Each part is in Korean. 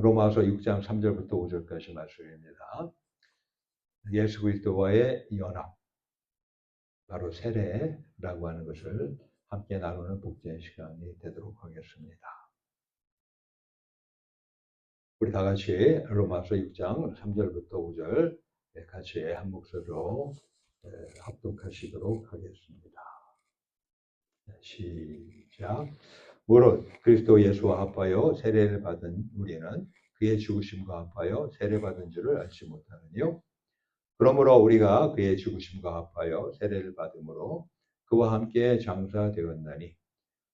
로마서 6장 3절부터 5절까지 말씀입니다. 예수 그리스도와의 연합, 바로 세례라고 하는 것을 함께 나누는 복된 시간이 되도록 하겠습니다. 우리 다 같이 로마서 6장 3절부터 5절 같이 한 목소리로 합독하시도록 하겠습니다. 시작. 무릇 그리스도 예수와 합하여 세례를 받은 우리는 그의 죽으심과 합하여 세례받은 줄을 알지 못하느뇨. 그러므로 우리가 그의 죽으심과 합하여 세례를 받음으로 그와 함께 장사되었나니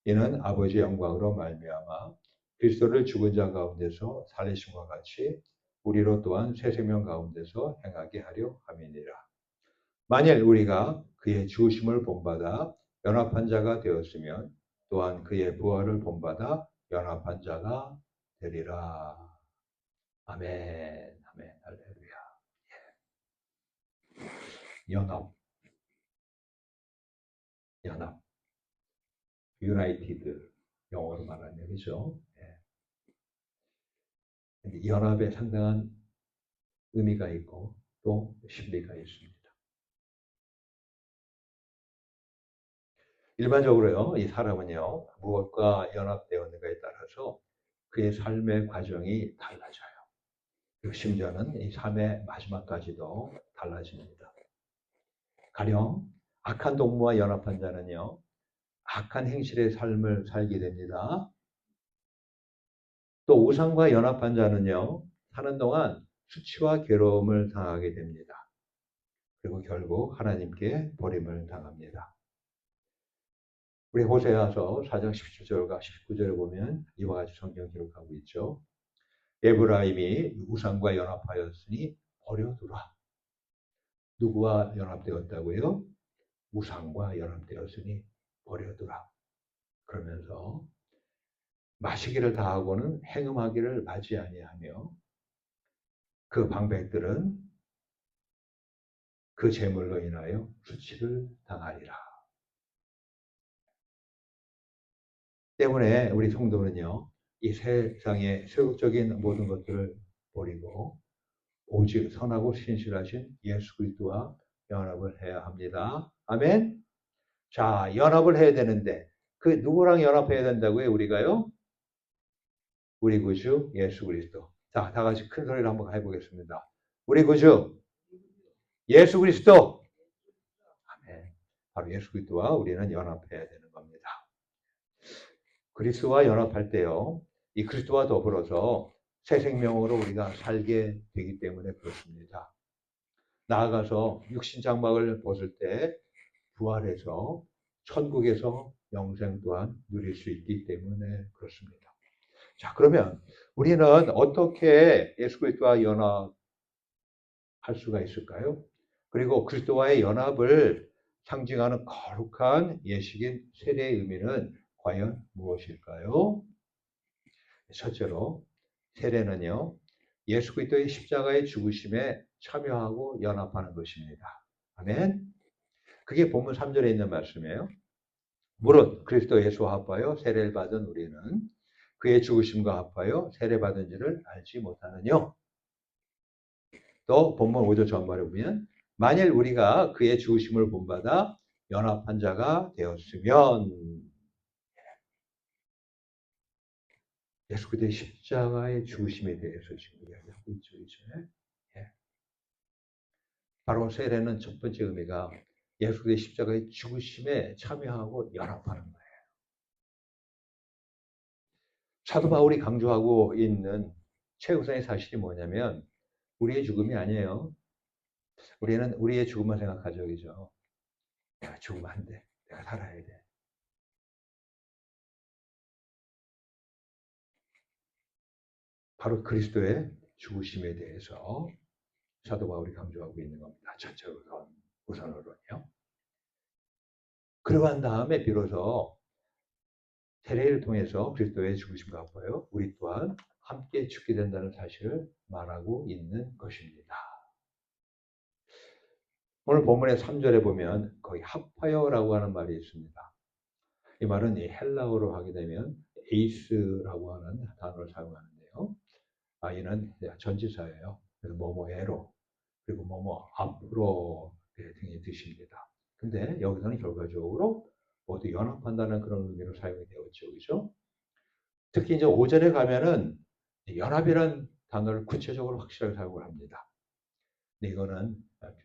이는 아버지의 영광으로 말미암아 그리스도를 죽은 자 가운데서 살리심과 같이 우리로 또한 새 생명 가운데서 행하게 하려 함이니라. 만일 우리가 그의 죽으심을 본받아 연합한 자가 되었으면 또한 그의 부활을 본받아 연합한 자가 되리라. 아멘. 아멘. 할렐루야. 연합, 유나이티드, 영어로 말하는 얘기죠. 연합에 상당한 의미가 있고 또 신비가 있습니다. 일반적으로요, 이 사람은요, 무엇과 연합되었는가에 따라서 그의 삶의 과정이 달라져요. 그리고 심지어는 이 삶의 마지막까지도 달라집니다. 가령 악한 동무와 연합한 자는요, 악한 행실의 삶을 살게 됩니다. 또 우상과 연합한 자는요, 사는 동안 수치와 괴로움을 당하게 됩니다. 그리고 결국 하나님께 버림을 당합니다. 우리 호세아서 4장 17절과 19절에 보면 이와 같이 성경 기록하고 있죠. 에브라임이 우상과 연합하였으니 버려두라. 누구와 연합되었다고요? 우상과 연합되었으니 버려두라. 그러면서 마시기를 다하고는 행음하기를 맞이 아니하며 그 방백들은 그 재물로 인하여 수치를 당하리라. 때문에 우리 성도는요, 이 세상의 세속적인 모든 것들을 버리고 오직 선하고 신실하신 예수 그리스도와 연합을 해야 합니다. 아멘. 자, 연합을 해야 되는데 그 누구랑 연합해야 된다고요? 우리가요? 우리 구주 예수 그리스도. 자, 다 같이 큰 소리로 한번 해보겠습니다. 우리 구주 예수 그리스도. 아멘. 바로 예수 그리스도와 우리는 연합해야 되는 겁니다. 그리스도와 연합할 때요, 이 그리스도와 더불어서 새 생명으로 우리가 살게 되기 때문에 그렇습니다. 나아가서 육신 장막을 벗을 때 부활해서 천국에서 영생 또한 누릴 수 있기 때문에 그렇습니다. 자, 그러면 우리는 어떻게 예수 그리스도와 연합할 수가 있을까요? 그리고 그리스도와의 연합을 상징하는 거룩한 예식인 세례의 의미는 과연 무엇일까요? 첫째로 세례는요, 예수 그리스도의 십자가의 죽으심에 참여하고 연합하는 것입니다. 아멘. 그게 본문 3절에 있는 말씀이에요. 무릇 그리스도 예수와 합하여 세례를 받은 우리는 그의 죽으심과 합하여 세례받은 줄을 알지 못하느뇨. 또 본문 5절 전말에 보면 만일 우리가 그의 죽으심을 본받아 연합한 자가 되었으면, 예수 그리스도의 십자가의 죽으심에 대해서 지금 이야기하고 있죠. 예. 바로 세례는 첫 번째 의미가 예수 그리스도의 십자가의 죽으심에 참여하고 연합하는 거예요. 사도 바울이 강조하고 있는 최우선의 사실이 뭐냐면 우리의 죽음이 아니에요. 우리는 우리의 죽음만 생각하죠. 그죠? 내가 죽으면 안 돼. 내가 살아야 돼. 바로 그리스도의 죽으심에 대해서 사도 바울이 강조하고 있는 겁니다. 첫째 우선으로는요. 그러고 한 다음에 비로소 세례를 통해서 그리스도의 죽으심과 합하여 우리 또한 함께 죽게 된다는 사실을 말하고 있는 것입니다. 오늘 본문의 3절에 보면 거기 합하여라고 하는 말이 있습니다. 이 말은 헬라어로 하게 되면 에이스라고 하는 단어를 사용하는데요. 이는 전치사예요. 그래서 뭐뭐해로 그리고 뭐뭐 앞으로 등의 뜻입니다. 근데 여기서는 결과적으로 모두 연합한다는 그런 의미로 사용이 되었죠. 그죠? 특히 이제 오전에 가면은 연합이라는 단어를 구체적으로 확실하게 사용을 합니다. 근데 이거는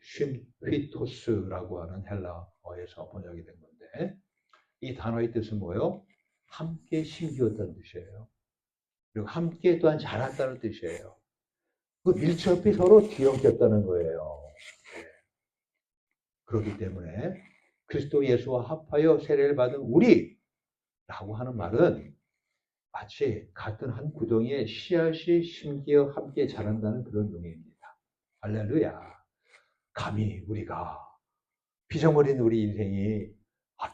쉼휘토스라고 하는 헬라어에서 번역이 된 건데 이 단어의 뜻은 뭐예요? 함께 심기었다는 뜻이에요. 그리고 함께 또한 자랐다는 뜻이에요. 그 밀접히 서로 뒤엉켰다는 거예요. 그렇기 때문에 그리스도 예수와 합하여 세례를 받은 우리라고 하는 말은 마치 같은 한 구덩이에 씨앗이 심기어 함께 자란다는 그런 의미입니다. 할렐루야. 감히 우리가 피정어린 우리 인생이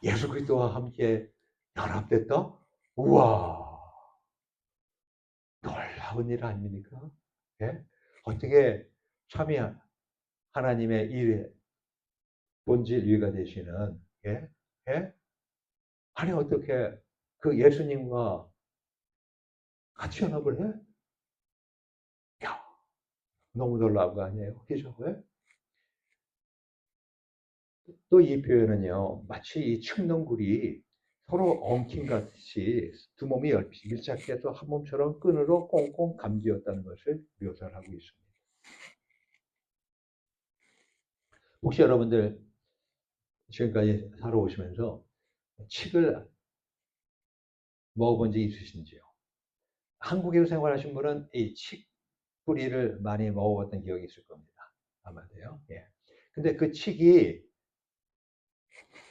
예수 그리스도와 함께 연합됐다? 우와, 놀라운 일 아닙니까? 예? 어떻게 참이 하나님의 일에 본질 위가 되시는 예? 예? 아니 어떻게 그 예수님과 같이 연합을 해? 야, 너무 놀라운 거 아니에요? 그죠? 예? 또 이 표현은요, 마치 이 칡농굴이 서로 엉킨 같이 두 몸이 밀착해서 한 몸처럼 끈으로 꽁꽁 감기었다는 것을 묘사를 하고 있습니다. 혹시 여러분들 지금까지 살아오시면서 칡을 먹어본 적 있으신지요? 한국에서 생활하신 분은 이 칡 뿌리를 많이 먹어봤던 기억이 있을 겁니다. 아마도요. 예. 근데 그 칡이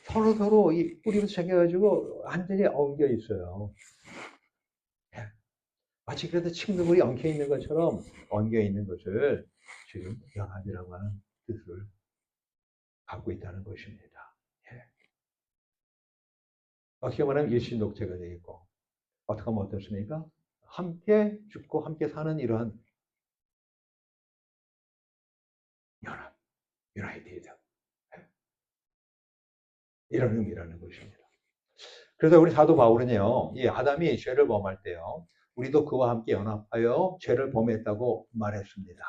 서로 이 뿌리로 챙겨가지고 완전히 엉겨 있어요. 예. 마치 그래도 칡누굴이 엉켜 있는 것처럼 엉겨 있는 것을 지금 연합이라고 하는 뜻을 갖고 있다는 것입니다. 예. 어떻게 말하면 일신독체가 되겠고, 어떻게 하면 어떻습니까? 함께 죽고 함께 사는 이러한 연합, 유나이티드. 이런 의미라는 것입니다. 그래서 우리 사도 바울은요, 이 아담이 죄를 범할 때요, 우리도 그와 함께 연합하여 죄를 범했다고 말했습니다.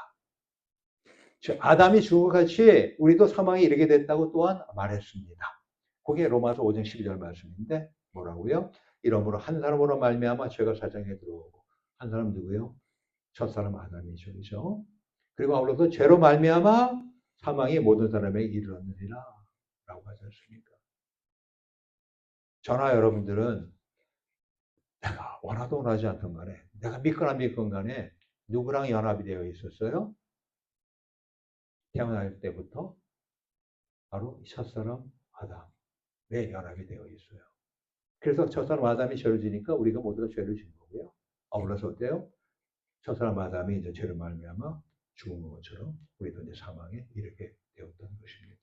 아담이 죽은 것 같이 우리도 사망에 이르게 됐다고 또한 말했습니다. 그게 로마서 5장 12절 말씀인데 뭐라고요? 이러므로 한 사람으로 말미암아 죄가 세상에 들어오고 한 사람 누구요? 첫 사람 아담이죠. 그죠? 그리고 아울러서 죄로 말미암아 사망이 모든 사람에게 이르렀느니라 라고 하지 않습니까? 저나 여러분들은 내가 원하도 원하지 않던 간에 내가 믿거나 믿건 간에 누구랑 연합이 되어 있었어요? 태어날 때부터 바로 첫사람 아담에 연합이 되어 있어요. 그래서 첫사람 아담이 죄를 지니까 우리가 모두가 죄를 진 거고요. 아울러서 어때요? 첫사람 아담이 이제 죄를 말미암아 죽은 것처럼 우리도 이제 사망에 이르게 되었던 것입니다.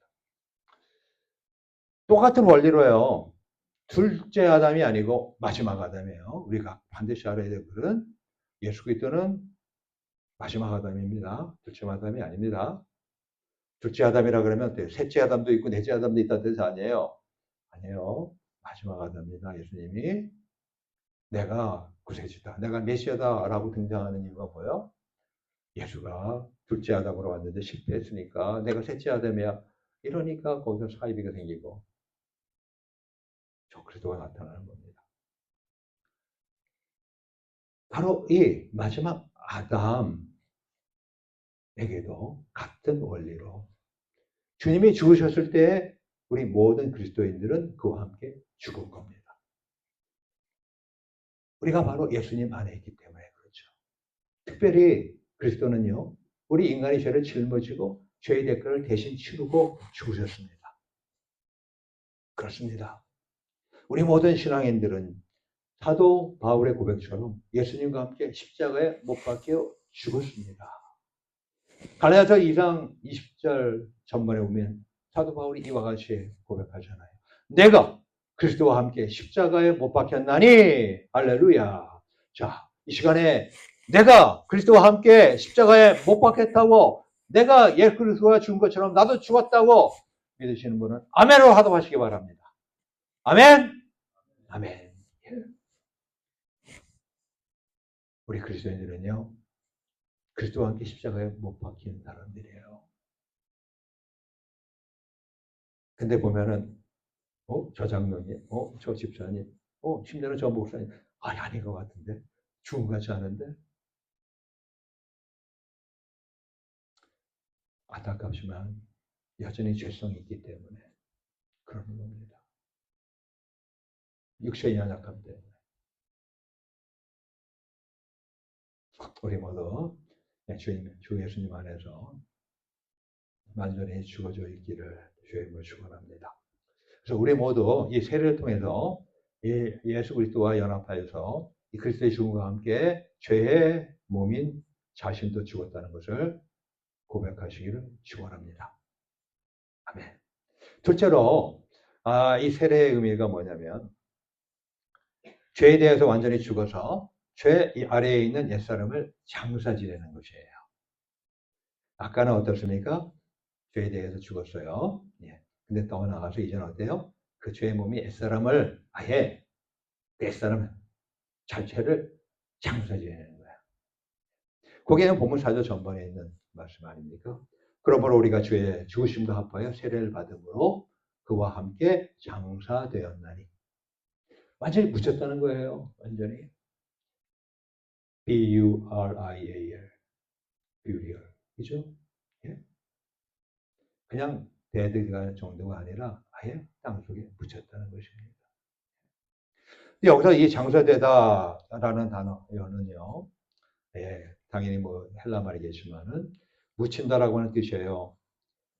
똑같은 원리로요. 둘째 아담이 아니고 마지막 아담이에요. 우리가 반드시 알아야 될 것은 예수 그리스도는 마지막 아담입니다. 둘째 아담이 아닙니다. 둘째 아담이라 그러면 어때요? 셋째 아담도 있고 넷째 아담도 있다는 뜻 아니에요. 아니에요. 마지막 아담입니다. 예수님이 내가 구세주다, 내가 메시아다라고 등장하는 이유가 뭐예요? 예수가 둘째 아담으로 왔는데 실패했으니까 내가 셋째 아담이야. 이러니까 거기서 사이비가 생기고 저 그리스도가 나타나는 겁니다. 바로 이 마지막 아담에게도 같은 원리로 주님이 죽으셨을 때 우리 모든 그리스도인들은 그와 함께 죽은 겁니다. 우리가 바로 예수님 안에 있기 때문에 그렇죠. 특별히 그리스도는요, 우리 인간의 죄를 짊어지고 죄의 대가를 대신 치르고 죽으셨습니다. 그렇습니다. 우리 모든 신앙인들은 사도 바울의 고백처럼 예수님과 함께 십자가에 못 박혀 죽었습니다. 갈라디아서 2장 20절 전반에 보면 사도 바울이 이와 같이 고백하잖아요. 내가 그리스도와 함께 십자가에 못 박혔나니 할렐루야. 자, 이 시간에 내가 그리스도와 함께 십자가에 못 박혔다고, 내가 예수 그리스도가 죽은 것처럼 나도 죽었다고 믿으시는 분은 아멘으로 하도하시기 바랍니다. 아멘. 아멘. 우리 그리스도인들은요, 그리스도와 함께 십자가에 못 박힌 사람들이에요. 근데 보면은 저 장로님, 저 집사님, 심지어는 저 목사님, 아닌 것 같은데, 죽은 것 같지 않은데, 안타깝지만 여전히 죄성이 있기 때문에 그러는 겁니다. 육체의 연약함 때문에. 우리 모두 주 예수님 안에서 완전히 죽어져 있기를 주의 이름으로 축원합니다. 그래서 우리 모두 이 세례를 통해서 예수 그리스도와 연합하여서 이 그리스도의 죽음과 함께 죄의 몸인 자신도 죽었다는 것을 고백하시기를 축원합니다. 아멘. 둘째로 이 세례의 의미가 뭐냐면 죄에 대해서 완전히 죽어서 죄 아래에 있는 옛사람을 장사 지내는 것이에요. 아까는 어떻습니까? 죄에 대해서 죽었어요. 예. 근데 더 나아가서 이제는 어때요? 그 죄의 몸이 옛사람을 아예 옛사람 자체를 장사 지내는 거야. 거기에는 본문 4절 전반에 있는 말씀 아닙니까? 그러므로 우리가 주의 죽으심과 합하여 세례를 받음으로 그와 함께 장사되었나니. 완전히 묻혔다는 거예요. 완전히. B-U-R-I-A-L. burial. 그죠? 예? 그냥 데드가 정도가 아니라 아예 땅속에 묻혔다는 것입니다. 여기서 이 장사되다라는 단어는요, 당연히 뭐 헬라 말이겠지만은 묻힌다라고 하는 뜻이에요.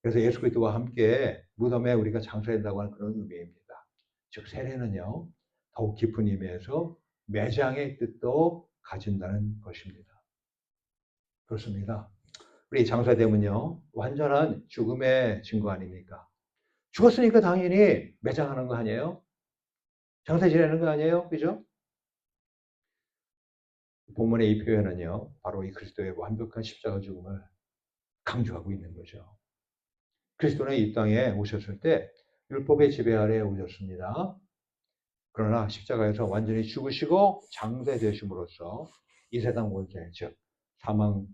그래서 예수 그리스도와 함께 무덤에 우리가 장사된다고 하는 그런 의미입니다. 즉 세례는요, 더욱 깊은 의미에서 매장의 뜻도 가진다는 것입니다. 그렇습니다. 우리 장사되면요, 완전한 죽음의 증거 아닙니까? 죽었으니까 당연히 매장하는 거 아니에요? 장사 지내는 거 아니에요? 그죠? 본문의 이 표현은요, 바로 이 그리스도의 완벽한 십자가 죽음을 강조하고 있는 거죠. 그리스도는 이 땅에 오셨을 때 율법의 지배 아래에 오셨습니다. 그러나 십자가에서 완전히 죽으시고 장사되심으로써 이 세상 권세, 즉 사망,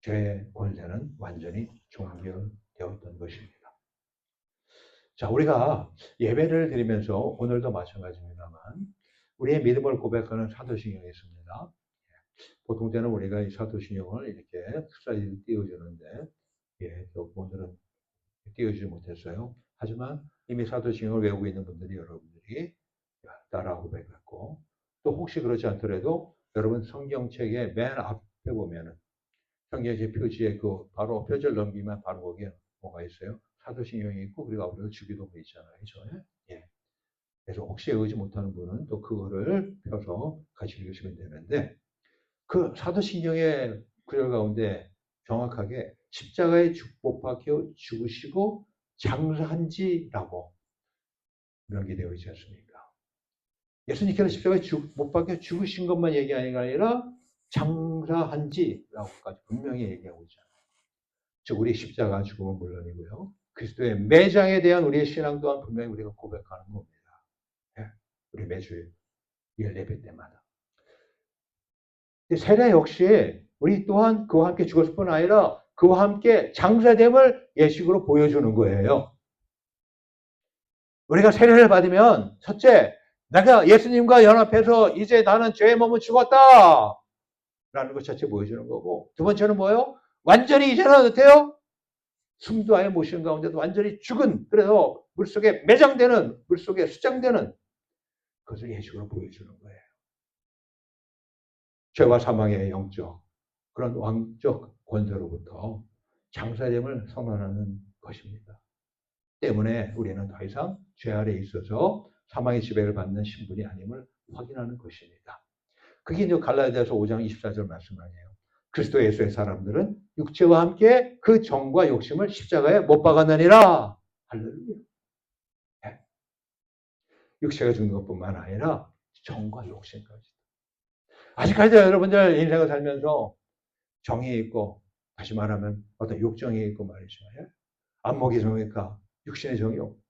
죄의 권세는 완전히 종결되었던 것입니다. 자, 우리가 예배를 드리면서 오늘도 마찬가지입니다만 우리의 믿음을 고백하는 사도신경이 있습니다. 보통 때는 우리가 이 사도신경을 이렇게 슬라이드로 띄워주는데 오늘은 띄워주지 못했어요. 하지만 이미 사도신경을 외우고 있는 분들이 여러분들이 따라 고백했고 또 혹시 그렇지 않더라도 여러분 성경책의 맨 앞에 보면은 성경책 표지에 그 바로 표지를 넘기면 바로 거기에 뭐가 있어요? 사도신경이 있고 그리고 앞으로 주기도문이 있잖아요. 그렇죠? 예. 그래서 혹시 외우지 못하는 분은 또 그거를 펴서 같이 읽으시면 되는데 그 사도신경의 구절 가운데 정확하게 십자가에 못 박혀 죽으시고 장사한지라고 명기되어 있지 않습니까? 예수님께서 십자가에 못 박혀 죽으신 것만 얘기하는 게 아니라 장사한지라고까지 분명히 얘기하고 있잖아요. 즉 우리 십자가 죽음은 물론이고요. 그리스도의 매장에 대한 우리의 신앙 또한 분명히 우리가 고백하는 겁니다. 우리 매주 예배 때마다. 세례 역시 우리 또한 그와 함께 죽었을 뿐 아니라 그와 함께 장사됨을 예식으로 보여주는 거예요. 우리가 세례를 받으면 첫째, 내가 예수님과 연합해서 이제 나는 죄의 몸을 죽었다 라는 것 자체 보여주는 거고 두 번째는 뭐예요? 완전히 이제는 어때요? 숨도 아예 못 쉬는 가운데도 완전히 죽은 그래서 물속에 매장되는 물속에 수장되는 그것을 예식으로 보여주는 거예요. 죄와 사망의 영적 그런 왕적 권세로부터 장사됨을 선언하는 것입니다. 때문에 우리는 더 이상 죄 아래에 있어서 사망의 지배를 받는 신분이 아님을 확인하는 것입니다. 그게 이제 갈라디아서 5장 24절 말씀 아니에요. 그리스도 예수의 사람들은 육체와 함께 그 정과 욕심을 십자가에 못 박았느니라. 할렐루야. 네. 육체가 죽는 것뿐만 아니라 정과 욕심까지. 아직까지도 여러분들 인생을 살면서 정이 있고 다시 말하면 어떤 욕정이 있고 말이죠. 안목의 정의가 육신의 정욕.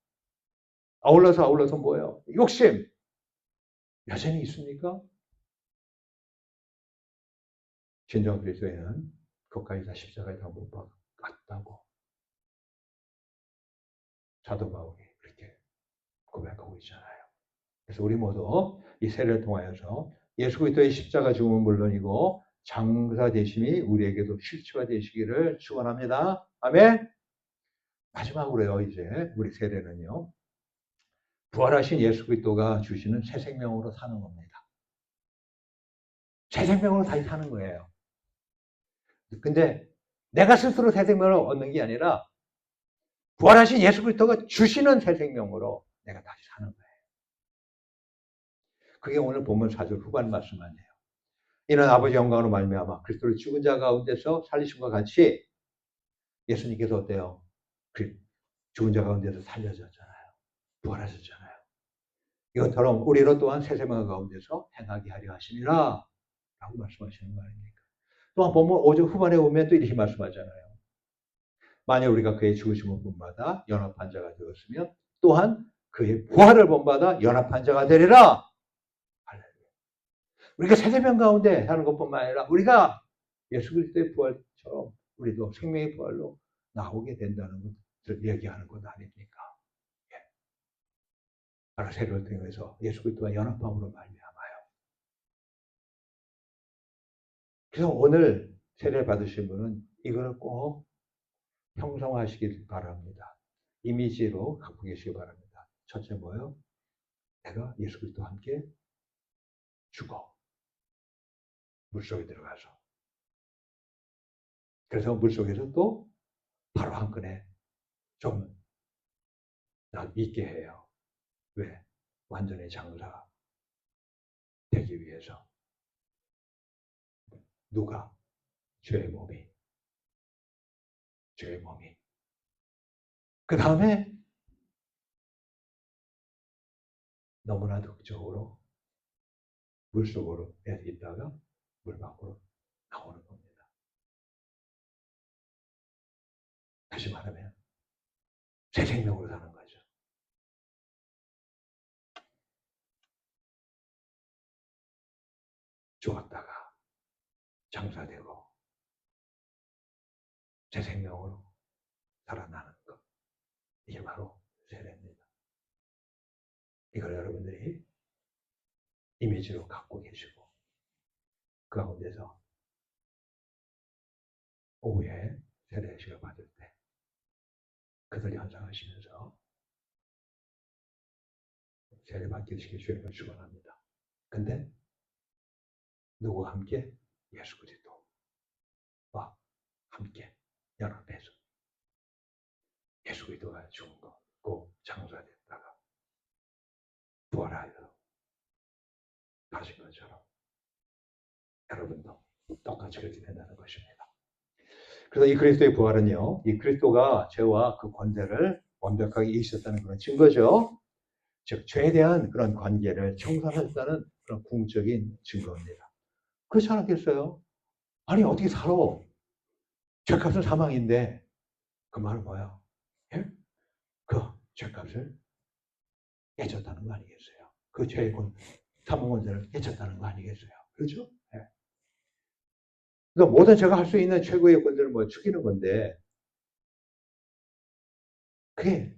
아울러서 뭐예요? 욕심. 여전히 있습니까? 진정 그리스도인은 그것까지 다 십자가에 다 못 박았다고 사도 바울이 그렇게 고백하고 있잖아요. 그래서 우리 모두 이 세례를 통하여서 예수 그리스도의 십자가 죽음은 물론이고 장사 되심이 우리에게도 실체화 되시기를 축원합니다. 아멘. 마지막으로요, 이제 우리 세례는요, 부활하신 예수 그리스도가 주시는 새 생명으로 사는 겁니다. 새 생명으로 다시 사는 거예요. 근데 내가 스스로 새 생명을 얻는 게 아니라 부활하신 예수 그리스도가 주시는 새 생명으로 내가 다시 사는 거예요. 그게 오늘 본문 4절 후반 말씀 아니에요. 이는 아버지 영광으로 말미암아 그리스도를 죽은 자 가운데서 살리심과 같이 예수님께서 어때요? 죽은 자 가운데서 살려졌잖아요. 부활하셨잖아요. 이것처럼 우리로 또한 새 생명 가운데서 행하게 하려 하시니라 라고 말씀하시는 거 아닙니까? 또한 보면 5절 후반에 보면 또 이렇게 말씀하잖아요. 만약 우리가 그의 죽으심을 본받아 연합한 자가 되었으면 또한 그의 부활을 본받아 연합한 자가 되리라. 우리가 새 생명 가운데 사는 것뿐만 아니라 우리가 예수 그리스도의 부활처럼 우리도 생명의 부활로 나오게 된다는 것을 얘기하는 것 아닙니까? 예. 바로 세례를 통해서 예수 그리스도와 연합함으로 말미암아요. 그래서 오늘 세례 받으신 분은 이거를 꼭 형성하시길 바랍니다. 이미지로 갖고 계시기 바랍니다. 첫째 뭐예요? 내가 예수 그리스도와 함께 죽어. 물속에 들어가서. 그래서 물속에서 또 바로 한 끈에 좀 있게 해요. 왜? 완전히 장사 되기 위해서. 누가? 죄의 몸이. 그 다음에 너무나 덕적으로 물속으로 있다가 물 밖으로 나오는 겁니다. 다시 말하면 새 생명으로 사는 거죠. 죽었다가 장사되고 새 생명으로 살아나는 것. 이게 바로 세례입니다. 이걸 여러분들이 이미지로 갖고 계시고 그 가운데서 오후에 세례식을 받을 때 그들 현상하시면서 세례 받기시길 주님을 축원합니다. 근데 누구와 함께? 예수 그리스도와 함께 연합해서 예수 그리스도가 죽은 거고 장사됐다가 부활하여 가신 것처럼 여러분도 똑같이 그렇게 된다는 것입니다. 그래서 이 그리스도의 부활은요, 이 그리스도가 죄와 그 권세를 완벽하게 이기셨다는 그런 증거죠. 즉 죄에 대한 그런 관계를 청산하셨다는 그런 궁극적인 증거입니다. 그렇지 않았겠어요? 아니 어떻게 살아? 죄값은 사망인데 그 말은 뭐야? 예? 그 죄값을 깨졌다는 거 아니겠어요? 그 죄의 사망 권세를 깨졌다는 거 아니겠어요? 그렇죠? 예. 그러니까 모든 제가 할 수 있는 최고의 권세를 뭐 죽이는 건데 그게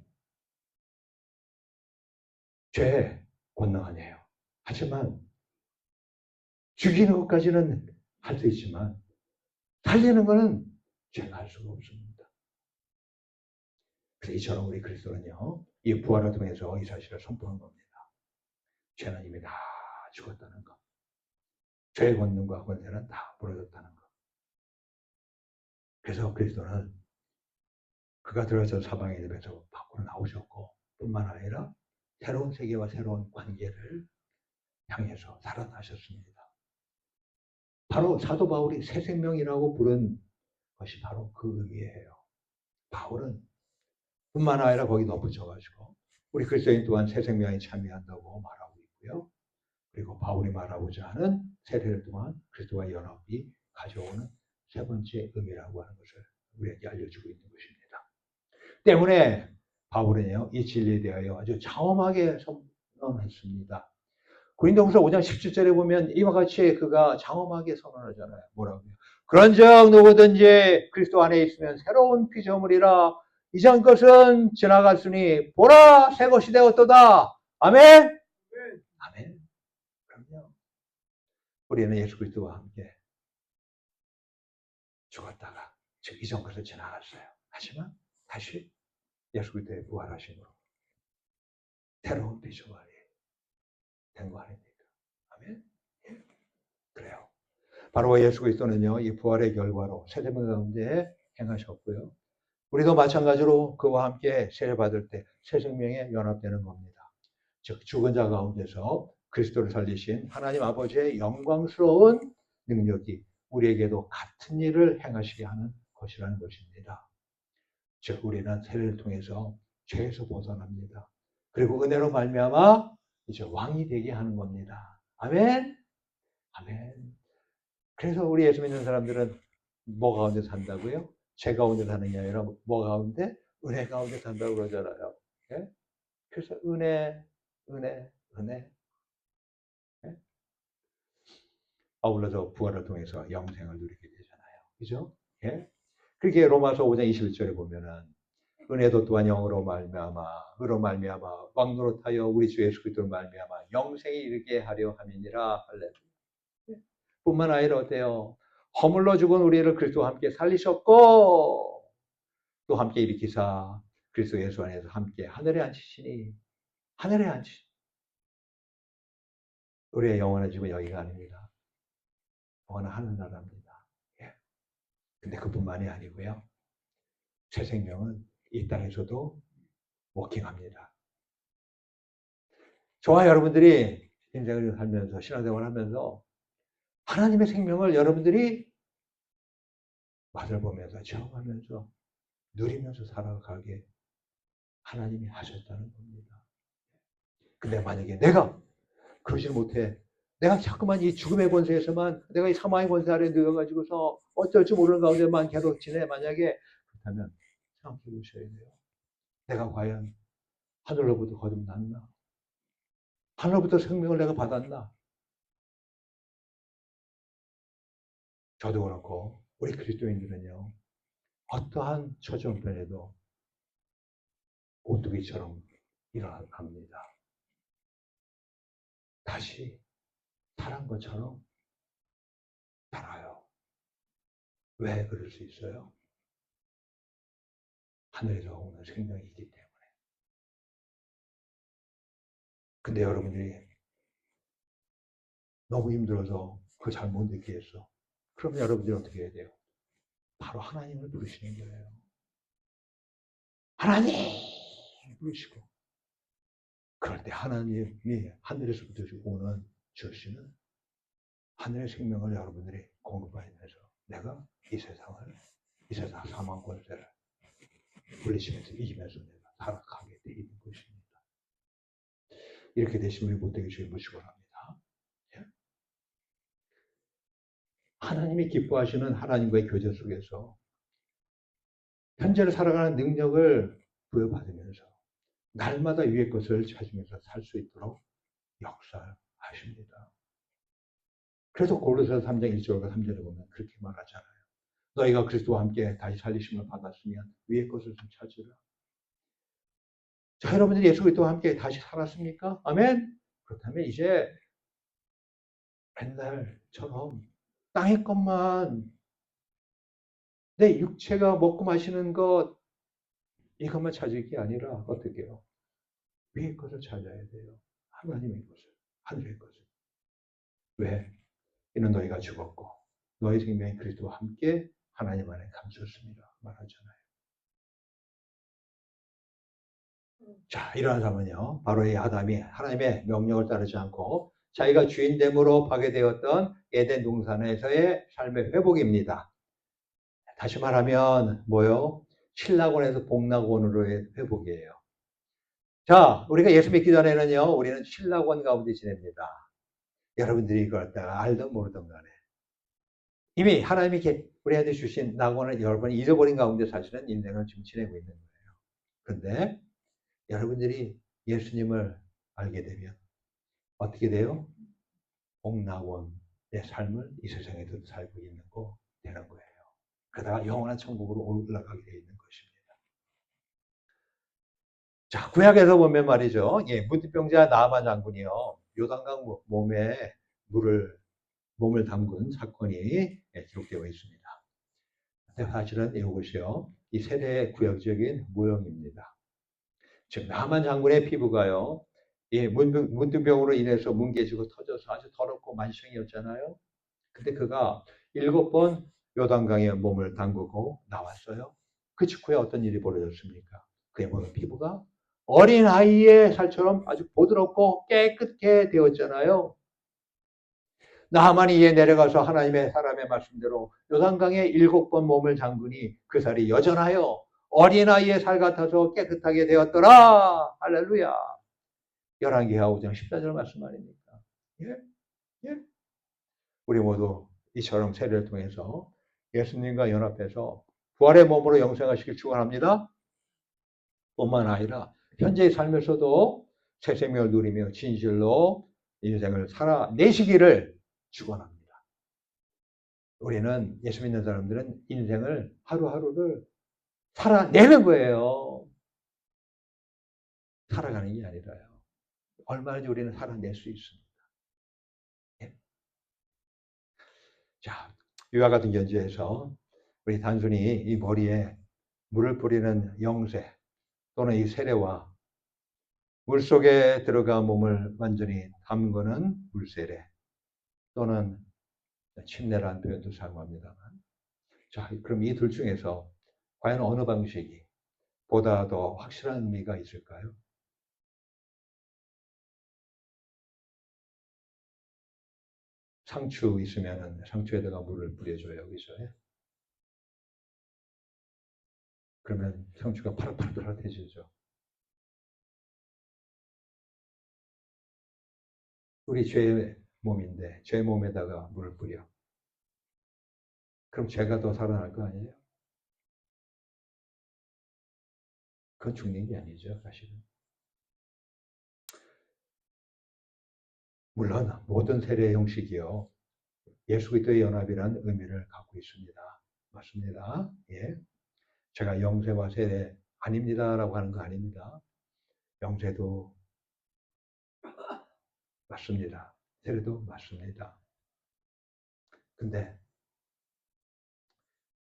죄의 권능 아니에요. 하지만 죽이는 것까지는 할 수 있지만 살리는 것은 제가 할 수가 없습니다. 그래서 이처럼 우리 그리스도는요, 이 부활을 통해서 이 사실을 선포한 겁니다. 죄는 이미 다 죽었다는 것. 죄의 권능과 권세는 다 무너졌다는 것. 그래서 그리스도는 그가 들어서 사방의 집에서 밖으로 나오셨고 뿐만 아니라 새로운 세계와 새로운 관계를 향해서 살아나셨습니다. 바로 사도 바울이 새 생명이라고 부른 것이 바로 그 의미예요. 바울은 뿐만 아니라 거기 덧붙여가지고 우리 그리스도인 또한 새 생명에 참여한다고 말하고 있고요. 그리고 바울이 말하고자 하는 세례를 통한 그리스도와 연합이 가져오는 세 번째 의미라고 하는 것을 우리에게 알려주고 있는 것입니다. 때문에 바울은요, 이 진리에 대하여 아주 장엄하게 선언했습니다. 고린도후서 5장 17절에 보면 이와 같이 그가 장엄하게 선언하잖아요. 뭐라고요? 그런즉 누구든지 그리스도 안에 있으면 새로운 피조물이라 이전 것은 지나갔으니 보라 새 것이 되었도다. 아멘. 아멘. 그럼요. 우리는 예수 그리스도와 함께 죽었다가 즉 이전 것을 지나갔어요. 하지만 다시 예수 그리스도의 부활하심으로 새로운 피조물이 된 거 아닙니까? 아멘. 예. 그래요. 바로 예수 그리스도는요, 이 부활의 결과로 새 생명 가운데 행하셨고요. 우리도 마찬가지로 그와 함께 세례받을 때 새 생명에 연합되는 겁니다. 즉 죽은 자 가운데서 그리스도를 살리신 하나님 아버지의 영광스러운 능력이 우리에게도 같은 일을 행하시게 하는 것이라는 것입니다. 즉 우리는 세례를 통해서 죄에서 벗어납니다. 그리고 은혜로 말미암아 이제 왕이 되게 하는 겁니다. 아멘. 아멘. 그래서 우리 예수 믿는 사람들은 뭐 가운데 산다고요? 죄 가운데 사는 게 아니라 뭐 가운데? 은혜 가운데 산다고 그러잖아요. 예? 그래서 은혜. 예? 아울러서 부활을 통해서 영생을 누리게 되잖아요. 그죠? 예? 그렇게 로마서 5장 21절에 보면은 은혜도 또한 영으로 말미암아 왕 노릇하여 우리 주 예수 그리스도로 말미암아 영생에 이르게 하려 함이니라. 할렐루야. 뿐만 아니라 어때요? 허물러 죽은 우리를 그리스도와 함께 살리셨고 또 함께 일으키사 그리스도 예수 안에서 함께 하늘에 앉히시니 하늘에 앉히시. 우리의 영원한 집은 여기가 아닙니다. 영원한 하늘나라입니다. 예. 근데 그뿐만이 아니고요. 새 생명은 이 땅에서도 워킹합니다. 저와 여러분들이 인생을 살면서 신앙생활을 하면서 하나님의 생명을 여러분들이 맛을 보면서 체험하면서 누리면서 살아가게 하나님이 하셨다는 겁니다. 근데 만약에 내가 그러지 못해, 내가 자꾸만 이 죽음의 권세에서만, 내가 이 사망의 권세 아래 누워가지고서 어쩔 줄 모르는 가운데만 계속 지내, 만약에 그렇다면 생각해 보셔야 돼요. 내가 과연 하늘로부터 거듭났나? 하늘로부터 생명을 내가 받았나? 저도 그렇고 우리 그리스도인들은요, 어떠한 처정변에도 오뚜기처럼 일어납니다. 다시 살한 것처럼 살아요. 왜 그럴 수 있어요? 하늘에서 오는 생명이기 때문에. 근데 여러분들이 너무 힘들어서 그거 잘 못 느끼겠어. 그럼 여러분들이 어떻게 해야 돼요? 바로 하나님을 부르시는 거예요. 하나님! 부르시고. 그럴 때 하나님이 하늘에서부터 오는 주시는 하늘의 생명을 여러분들이 공급하면서 내가 이 세상 사망 권세를 물리치면서 이기면서 내가 살아가게 되는 것입니다. 이렇게 되시면 우리 못되게 주의 모시고 합니다. 예? 하나님이 기뻐하시는 하나님과의 교제 속에서 현재를 살아가는 능력을 부여받으면서 날마다 위의 것을 찾으면서 살 수 있도록 역사하십니다. 그래서 고린도서 3장 1절과 3절에 보면 그렇게 말하잖아요. 너희가 그리스도와 함께 다시 살리심을 받았으면 위의 것을 좀 찾으라. 자, 여러분들이 예수 그리스도와 함께 다시 살았습니까? 아멘? 그렇다면 이제 옛날처럼 땅의 것만 내 육체가 먹고 마시는 것 이것만 찾을 게 아니라 어떻게 해요? 위의 것을 찾아야 돼요. 하나님의 것을, 하늘의 것을. 왜? 이는 너희가 죽었고 너희 생명이 그리스도와 함께 하나님 안에 감췄습니다. 말하잖아요. 자, 이러한 삶은요, 바로 이 아담이 하나님의 명령을 따르지 않고 자기가 주인됨으로 파괴되었던 에덴 동산에서의 삶의 회복입니다. 다시 말하면 뭐요? 신라곤에서 복락원으로의 회복이에요. 자, 우리가 예수 믿기 전에는요, 우리는 신라곤 가운데 지냅니다. 여러분들이 이걸 갖다가 알든 모르든 간에 이미 하나님이 우리한테 주신 낙원을 여러 번 잊어버린 가운데 사실은 인생을 지금 지내고 있는 거예요. 그런데 여러분들이 예수님을 알게 되면 어떻게 돼요? 복락원의 삶을 이 세상에서 살고 있는 거 되는 그러다가 영원한 천국으로 올라가게 되어 있는 것입니다. 자, 구약에서 보면 말이죠. 예, 문둥병자 나아만 장군이요. 요단강 몸에 몸을 담근 사건이 기록되어 있습니다. 사실은 이것이요. 이 세례의 구약적인 모형입니다. 즉, 나아만 장군의 피부가요. 이 문둥병으로 인해서 뭉개지고 터져서 아주 더럽고 만성이었잖아요. 근데 그가 7번 요단강에 몸을 담그고 나왔어요. 그 직후에 어떤 일이 벌어졌습니까? 그의 몸의 피부가 어린 아이의 살처럼 아주 부드럽고 깨끗게 되었잖아요. 나하만이 이에 내려가서 하나님의 사람의 말씀대로 요단강에 7번 몸을 담그니 그 살이 여전하여 어린아이의 살 같아서 깨끗하게 되었더라. 할렐루야. 열왕기하 5장 14절 말씀 아닙니까? 예? 예? 우리 모두 이처럼 세례를 통해서 예수님과 연합해서 부활의 몸으로 영생하시길 축원합니다. 뿐만 아니라 현재의 삶에서도 새 생명을 누리며 진실로 인생을 살아내시기를 축원합니다. 우리는 예수 믿는 사람들은 인생을 하루하루를 살아내는 거예요. 살아가는 게 아니라요. 얼마든지 우리는 살아낼 수 있습니다. 예? 자, 이와 같은 견지에서 우리 단순히 이 머리에 물을 뿌리는 영세 또는 이 세례와 물속에 들어가 몸을 완전히 담그는 물세례 또는 침례라는 표현도 사용합니다만, 자, 그럼 이 둘 중에서 과연 어느 방식이 보다 더 확실한 의미가 있을까요? 상추 있으면 상추에다가 물을 뿌려줘요. 그죠? 그러면 상추가 파릇파릇해지죠. 우리 죄의 몸인데 죄 몸에다가 물을 뿌려. 그럼 죄가 더 살아날 거 아니에요? 그건 죽는 게 아니죠, 사실은. 물론 모든 세례 형식이요. 예수 그리스도의 연합이라는 의미를 갖고 있습니다. 맞습니다. 예. 제가 영세와 세례 아닙니다라고 하는 거 아닙니다. 영세도 맞습니다. 세례도 맞습니다. 근데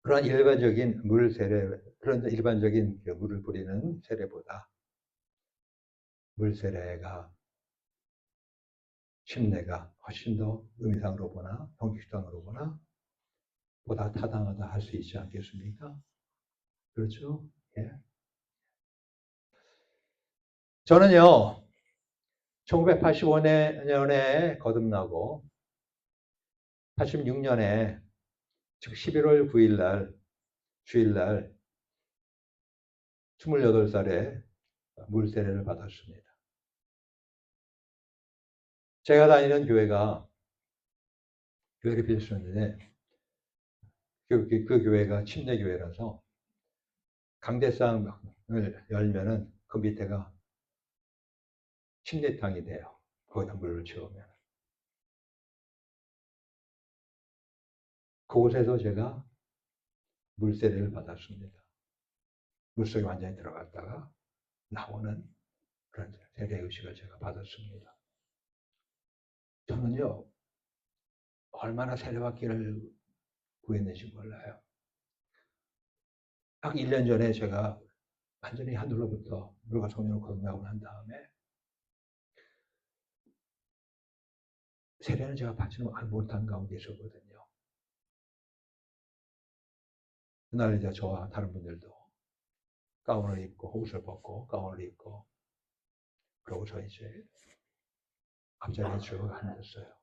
그런 일반적인 물 세례, 그런 일반적인 물을 뿌리는 세례보다 물 세례가 침례가 훨씬 더 의미상으로 보나 형식상으로 보나 보다 타당하다 할 수 있지 않겠습니까? 그렇죠? 예. 저는요, 1985년에 거듭나고 86년에 즉 11월 9일 날 주일날 28살에 물세례를 받았습니다. 제가 다니는 교회가 교회를 빌렸었는데 그 교회가 침례교회라서 강대상을 열면은 그 밑에가 침례탕이 돼요. 거기다 물을 채우면. 그곳에서 제가 물세례를 받았습니다. 물속에 완전히 들어갔다가 나오는 그런 세례 의식을 제가 받았습니다. 저는요, 얼마나 세례받기를 구했는지 몰라요. 딱 1년 전에 제가 완전히 하늘로부터 물과 성령을 거듭나고 난 다음에 세례는 제가 받지는 못한 가운데 있었거든요. 그날 이제 저와 다른 분들도 가운을 입고 옷을 벗고 가운을 입고 그러고서 이제 앞자리에 쭉 앉았어요.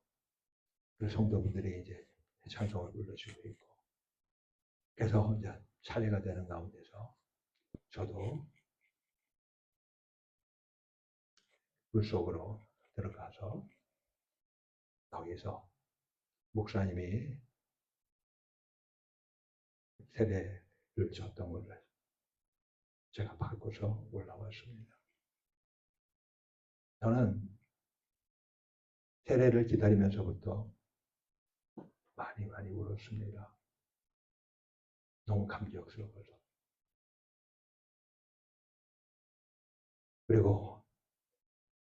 그래서 성도분들이 이제 찬송을 불러주고 있고 그래서 이제 차례가 되는 가운데서 저도 물속으로 들어가서 거기서 목사님이 세례를 줬던 것을 제가 받고서 올라왔습니다. 저는 세례를 기다리면서부터 많이 울었습니다. 너무 감격스러워서. 그리고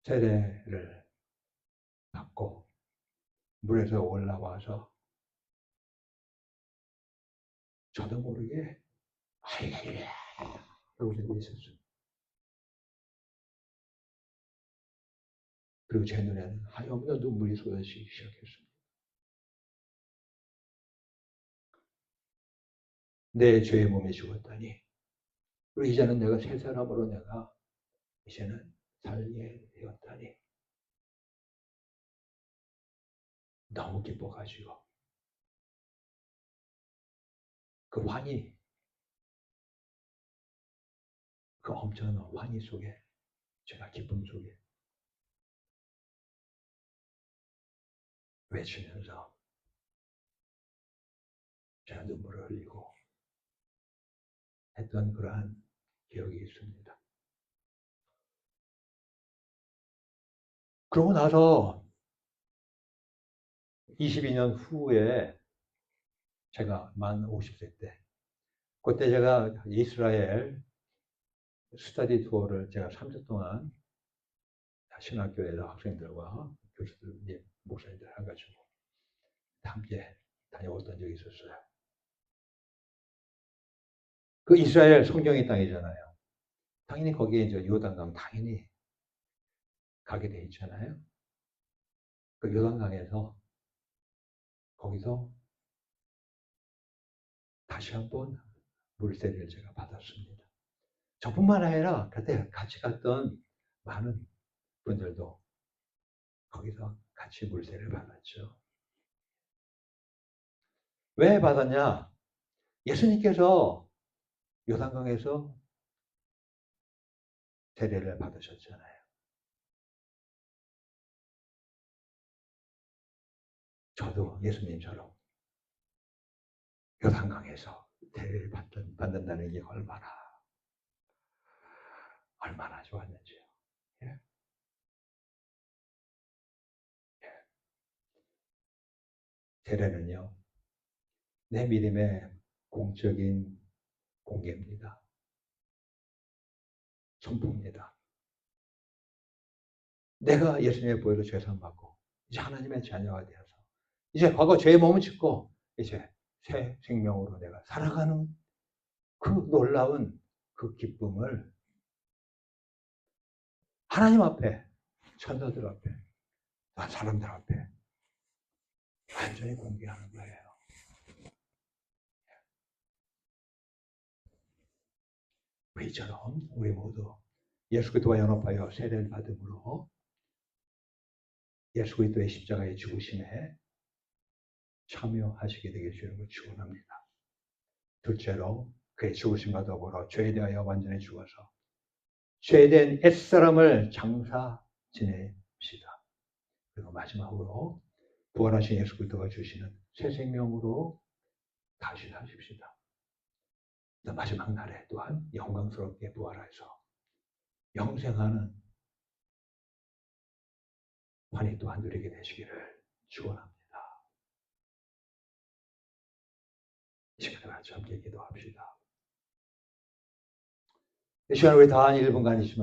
세례를 받고 물에서 올라와서 저도 모르게 할렐루야 하고 되고 있었어요. 그리고 제 눈에는 하염없는 눈물이 쏟아지기 시작했습니다. 내 죄의 몸에 죽었다니. 그리고 이제는 내가 새 사람으로 내가 이제는 살게 되었다니. 너무 기뻐가지고 그 환희, 그 엄청난 환희 속에 제가 기쁨 속에 외치면서 제가 눈물을 흘리고 했던 그러한 기억이 있습니다. 그러고 나서 22년 후에 제가 만 50세 때 그때 제가 이스라엘 스터디 투어를 제가 3주 동안 신학교에서 학생들과 교수들, 목사님들 해가지고 함께 다녀왔던 적이 있었어요. 그 이스라엘 성경의 땅이잖아요. 당연히 거기에 이제 요단강 당연히 가게 돼 있잖아요. 그 요단강에서 거기서 다시 한번 물세례를 제가 받았습니다. 저뿐만 아니라 그때 같이 갔던 많은 분들도 거기서 같이 물세례를 받았죠. 왜 받았냐? 예수님께서 요단강에서 세례를 받으셨잖아요. 저도 예수님처럼 요단강에서 세례를 받는다는 게 얼마나 좋았는지요. 예. 예. 세례는요, 내 믿음의 공적인 공개입니다. 선포입니다. 내가 예수님의 보혈로 죄산 받고 이제 하나님의 자녀가 되어서 이제 과거 죄의 몸을 짓고 이제 새 생명으로 내가 살아가는 그 놀라운 그 기쁨을 하나님 앞에, 천사들 앞에, 사람들 앞에 완전히 공개하는 거예요. 이처럼 우리 모두 예수 그리스도와 연합하여 세례를 받음으로 예수 그리스도의 십자가의 죽으심에 참여하시게 되길 주님을 축원합니다. 둘째로 그의 죽으심과 더불어 죄에 대하여 완전히 죽어서 죄된 옛사람을 장사 지내시다. 그리고 마지막으로 부활하신 예수 그리스도가 주시는 새 생명으로 다시 사십시다. 마지막 날에 또한 영광스럽게 부활해서 영생하는 환희 또한 누리게 되시기를 축원합니다. 이 시간에 같이 함께 기도합시다. 이 시간 우리 다 1분간이지만